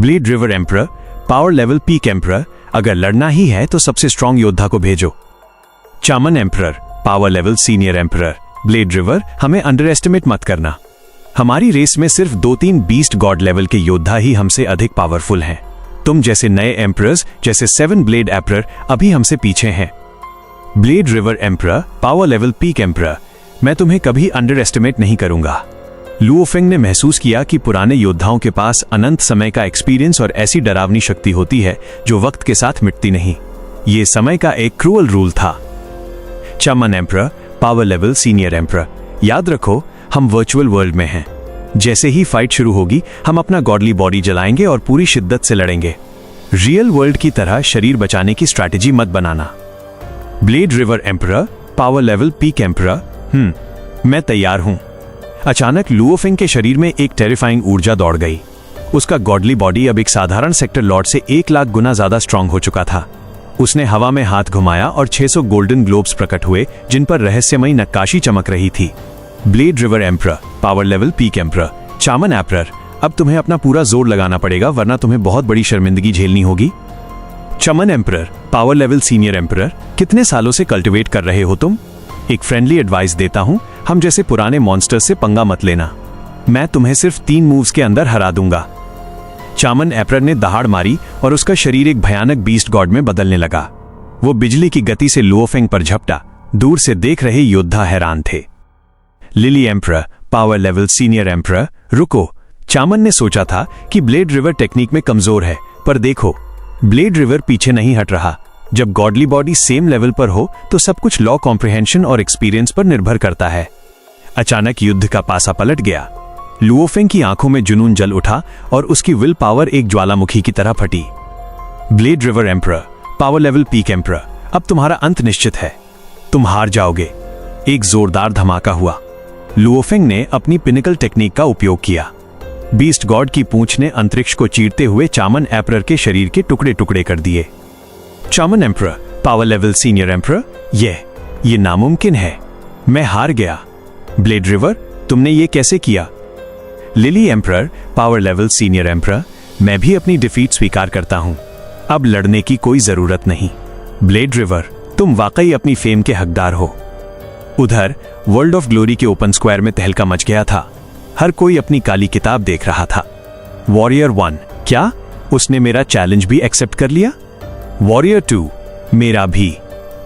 Blade river emperor, power level peak emperor, अगर लड़ना ही है तो सबसे स्ट्रॉन्ग योद्धा को भेजो। Chaman emperor, power level senior emperor, blade river, हमें अंडर एस्टिमेट मत करना। हमारी रेस में सिर्फ 2-3 बीस्ट गॉड लेवल के योद्धा ही हमसे अधिक पावरफुल हैं। तुम जैसे नए एम्परर्स जैसे 7 ब्लेड एम्परर अभी हमसे पीछे हैं। Blade river emperor, power level peak emperor, मैं तुम्हें कभी अंडर एस्टिमेट नहीं करूंगा। लुओ फेंग ने महसूस किया कि पुराने योद्धाओं के पास अनंत समय का एक्सपीरियंस और ऐसी डरावनी शक्ति होती है जो वक्त के साथ मिटती नहीं। ये समय का एक क्रूअल रूल था। Chaman emperor, power level senior emperor, याद रखो हम वर्चुअल वर्ल्ड में हैं। जैसे ही फाइट शुरू होगी हम अपना गॉडली बॉडी जलाएंगे और पूरी शिद्दत से लड़ेंगे। रियल वर्ल्ड की तरह शरीर बचाने की स्ट्रैटेजी मत बनाना। Blade river emperor, power level peak emperor, मैं तैयार हूं। अचानक लुओ फेंग के शरीर में एक टेरिफाइंग ऊर्जा दौड़ गई। उसका गॉडली बॉडी अब एक साधारण सेक्टर लॉर्ड से 1 लाख गुना ज्यादा स्ट्रांग हो चुका था। उसने हवा में हाथ घुमाया और 600 गोल्डन ग्लोब्स प्रकट हुए जिन पर रहस्यमयी नक्काशी चमक रही थी। Blade river emperor, power level peak emperor, Chaman emperor, अब तुम्हें अपना पूरा जोर लगाना पड़ेगा वरना तुम्हें बहुत बड़ी शर्मिंदगी झेलनी होगी। Chaman emperor, power level senior emperor, कितने सालों से कल्टिवेट कर रहे हो तुम? एक फ्रेंडली एडवाइस देता हूं, हम जैसे पुराने मॉन्स्टर्स से पंगा मत लेना। मैं तुम्हें सिर्फ 3 मूव्स के अंदर हरा दूंगा। चामन एम्परर ने दहाड़ मारी और उसका शरीर एक भयानक बीस्ट गॉड में बदलने लगा। वो बिजली की गति से लुओ फेंग पर झपटा। दूर से देख रहे योद्धा हैरान थे। Lily emperor, power level senior emperor, रुको। चामन ने सोचा था कि ब्लेड रिवर टेक्निक में कमजोर है, पर देखो ब्लेड रिवर पीछे नहीं हट रहा। जब गॉडली बॉडी सेम लेवल पर हो तो सब कुछ लॉ कॉम्प्रिहेंशन और एक्सपीरियंस पर निर्भर करता है। अचानक युद्ध का पासा पलट गया। लुओ फेंग की आंखों में जुनून जल उठा और उसकी विल पावर एक ज्वालामुखी की तरह फटी। Blade river emperor, power level peak emperor, अब तुम्हारा अंत निश्चित है। तुम हार जाओगे। एक जोरदार धमाका हुआ। लुओ फेंग ने अपनी पिनिकल टेक्निक का उपयोग किया। बीस्ट गॉड की पूंछ ने अंतरिक्ष को चीरते हुए चामन एम्परर के शरीर के टुकड़े टुकड़े कर दिए। Chaman emperor, power level senior emperor, ये नामुमकिन है। मैं हार गया। ब्लेड रिवर, तुमने ये कैसे किया? Lily emperor, power level senior emperor, मैं भी अपनी डिफीट स्वीकार करता हूं। अब लड़ने की कोई जरूरत नहीं। ब्लेड रिवर, तुम वाकई अपनी फेम के हकदार हो। उधर वर्ल्ड ऑफ ग्लोरी के ओपन स्क्वायर में तहलका मच गया था। हर कोई अपनी काली किताब देख रहा था। वॉरियर 1, क्या उसने मेरा चैलेंज भी एक्सेप्ट कर लिया? वॉरियर 2, मेरा भी।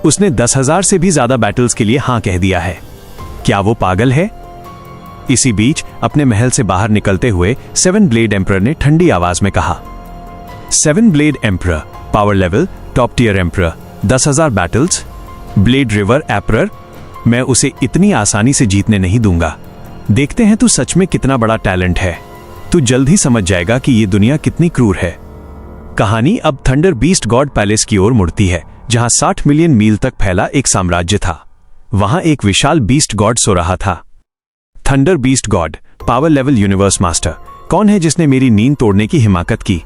उसने 10,000 से भी ज्यादा बैटल्स के लिए हां कह दिया है। क्या वो पागल है? इसी बीच अपने महल से बाहर निकलते हुए 7 ब्लेड एम्परर ने ठंडी आवाज में कहा, 7 blade emperor, power level top tier emperor, 10,000 battles. Blade river emperor, मैं उसे इतनी आसानी से जीतने नहीं दूंगा। देखते हैं तू सच में कितना बड़ा टैलेंट है। तू जल्द ही समझ जाएगा कि ये दुनिया कितनी क्रूर है। कहानी अब थंडर बीस्ट गॉड पैलेस की ओर मुड़ती है, जहां 60 मिलियन मील तक फैला एक साम्राज्य था। वहां एक विशाल बीस्ट गॉड सो रहा था। Thunder beast God, power level universe master, कौन है जिसने मेरी नींद तोड़ने की हिमाकत की?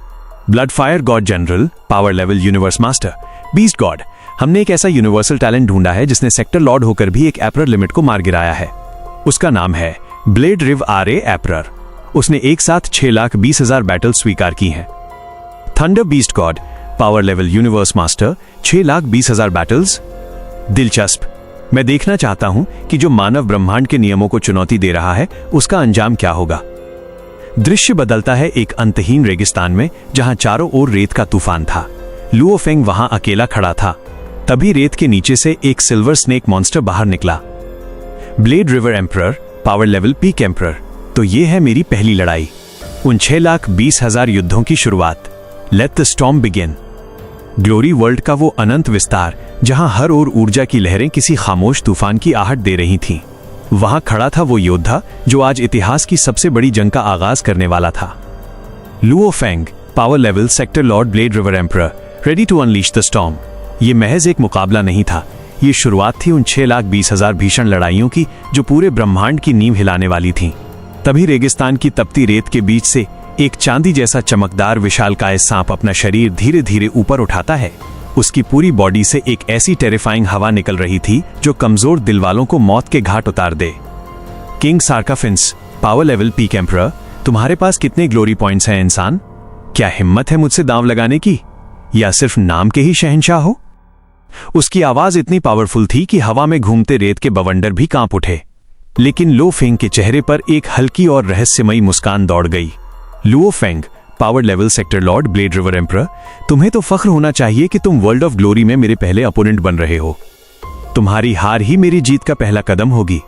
Blood fire God general, power level universe master, beast God, हमने एक ऐसा यूनिवर्सल टैलेंट ढूंढा है जिसने सेक्टर लॉर्ड होकर भी एक एम्परर लिमिट को मार गिराया है। उसका नाम है ब्लेड रिव आर एम्परर। उसने एक साथ 6,20,000 बैटल स्वीकार की हैं। Thunder beast God, power level universe master, 6,20,000 battles. दिलचस्प। मैं देखना चाहता हूं कि जो मानव ब्रह्मांड के नियमों को चुनौती दे रहा है उसका अंजाम क्या होगा। दृश्य बदलता है एक अंतहीन रेगिस्तान में, जहां चारों ओर रेत का तूफान था। लुओ फेंग वहां अकेला खड़ा था। तभी रेत के नीचे से एक सिल्वर स्नेक मॉन्स्टर बाहर निकला। Blade river emperor, power level peak emperor, तो ये है मेरी पहली लड़ाई। उन 6,20,000 युद्धों की शुरुआत। Let the storm begin. Glory world का वो अनंत विस्तार, जहां हर ओर ऊर्जा की लहरें किसी खामोश तूफान की आहट दे रही थीं। वहां खड़ा था वो योद्धा जो आज इतिहास की सबसे बड़ी जंग का आगाज करने वाला था। Luo Feng, power level sector lord, blade river emperor, ready to unleash the storm. ये महज एक मुकाबला नहीं था, ये शुरुआत थी उन 6,20,000 भीषण लड़ाइयों की जो पूरे ब्रह्मांड की नींव हिलाने वाली थीं। तभी रेगिस्तान की तपती रेत के बीच से एक चांदी जैसा चमकदार विशालकाय सांप अपना शरीर धीरे धीरे ऊपर उठाता है। उसकी पूरी बॉडी से एक ऐसी टेरिफाइंग हवा निकल रही थी जो कमजोर दिल वालों को मौत के घाट उतार दे। King Sarcafins, power level peak emperor, तुम्हारे पास कितने ग्लोरी पॉइंट्स हैं इंसान? क्या हिम्मत है मुझसे दांव लगाने की, या सिर्फ नाम के ही शहंशाह हो? उसकी आवाज इतनी पावरफुल थी कि हवा में घूमते रेत के बवंडर भी कांप उठे। लेकिन लो फेंग के चेहरे पर एक हल्की और रहस्यमयी मुस्कान दौड़ गई। Luo Feng, power level sector lord, blade river emperor, तुम्हें तो फख्र होना चाहिए कि तुम वर्ल्ड ऑफ ग्लोरी में मेरे पहले अपोनेंट बन रहे हो। तुम्हारी हार ही मेरी जीत का पहला कदम होगी।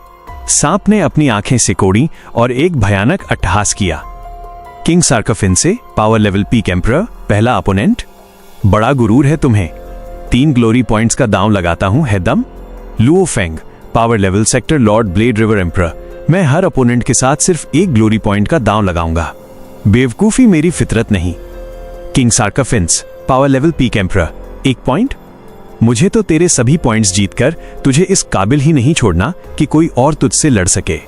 सांप ने अपनी आंखें सिकोड़ी और एक भयानक अट्टहास किया। किंग सार्काफिन से, पावर लेवल पीक एम्परर, पहला अपोनेंट? बड़ा गुरूर है तुम्हें। 3 ग्लोरी पॉइंट्स का दांव लगाता हूं, है दम? Luo Feng, power level sector lord, blade river emperor, मैं हर अपोनेंट के साथ सिर्फ 1 ग्लोरी पॉइंट का दांव लगाऊंगा। बेवकूफी मेरी फितरत नहीं। King Sarcafins, power level peak emperor, 1 point? मुझे तो तेरे सभी पॉइंट्स जीतकर तुझे इस काबिल ही नहीं छोड़ना कि कोई और तुझसे लड़ सके।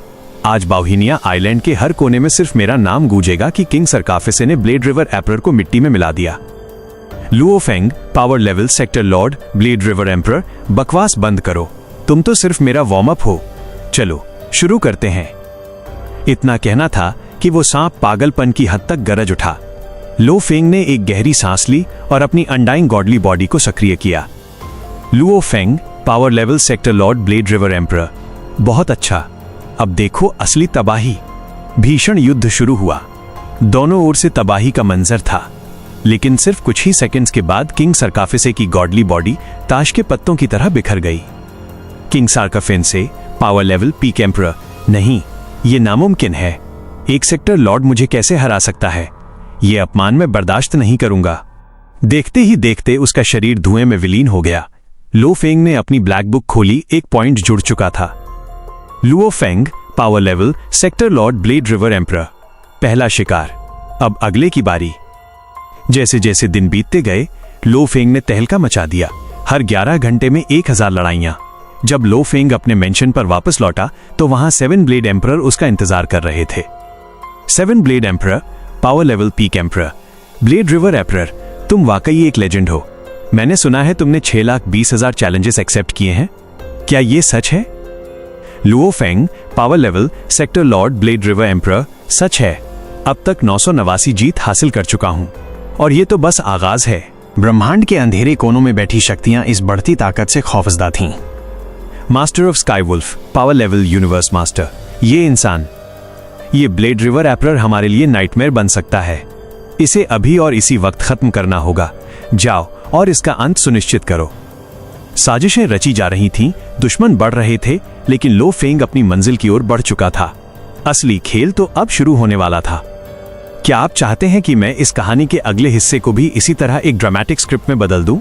आज बाउहिनिया आइलैंड के हर कोने में सिर्फ मेरा नाम गूंजेगा कि किंग सार्काफिसे ने ब्लेड रिवर एम्परर को मिट्टी में मिला दिया। Luo Feng, power level sector lord, blade river emperor, बकवास बंद करो। तुम तो सिर्फ मेरा वार्म अप हो। चलो शुरू करते हैं। इतना कहना था कि वो सांप पागलपन की हद तक गरज उठा। लो फेंग ने एक गहरी सांस ली और अपनी अनडाइंग गॉडली बॉडी को सक्रिय किया। Luo Feng, power level sector lord, blade river emperor, बहुत अच्छा। अब देखो असली तबाही। भीषण युद्ध शुरू हुआ। दोनों ओर से तबाही का मंजर था, लेकिन सिर्फ कुछ ही सेकंड्स के बाद किंग सार्काफिसे की गॉडली बॉडी ताश के पत्तों की तरह बिखर गई। किंग सार्काफिन से, पावर लेवल पीक एम्परर, नहीं, यह नामुमकिन है। एक सेक्टर लॉर्ड मुझे कैसे हरा सकता है? यह अपमान मैं बर्दाश्त नहीं करूंगा। देखते ही देखते उसका शरीर धुएं में विलीन हो गया। लो फेंग ने अपनी ब्लैक बुक खोली, 1 पॉइंट जुड़ चुका था। Luo Feng, power level sector lord, blade river emperor, पहला शिकार। अब अगले की बारी। जैसे जैसे दिन बीतते गए, लो फेंग ने तहलका मचा दिया। हर 11 घंटे में 1000 लड़ाइयां। जब लो फेंग अपने मेंशन पर वापस लौटा तो वहां 7 ब्लेड एम्परर उसका इंतजार कर रहे थे। 7 blade emperor, power level peak emperor, blade river emperor, तुम वाकई एक लेजेंड हो। मैंने सुना है तुमने 6,20,000 चैलेंजेस एक्सेप्ट किए हैं। क्या यह सच है? Luo Feng, power level sector lord, blade river emperor, सच है। अब तक 989 जीत हासिल कर चुका हूं, और यह तो बस आगाज है। ब्रह्मांड के अंधेरे कोनों में बैठी शक्तियां इस बढ़ती ताकत से खौफजदा थीं। Master of Skywolf, power level universe master, ये इंसान, ये ब्लेड रिवर एम्परर हमारे लिए नाइटमेयर बन सकता है। इसे अभी और इसी वक्त खत्म करना होगा। जाओ और इसका अंत सुनिश्चित करो। साजिशें रची जा रही थीं, दुश्मन बढ़ रहे थे, लेकिन लो फेंग अपनी मंजिल की ओर बढ़ चुका था। असली खेल तो अब शुरू होने वाला था। क्या आप चाहते हैं कि मैं इस कहानी के अगले हिस्से को भी इसी तरह एक ड्रामेटिक स्क्रिप्ट में बदल दूं?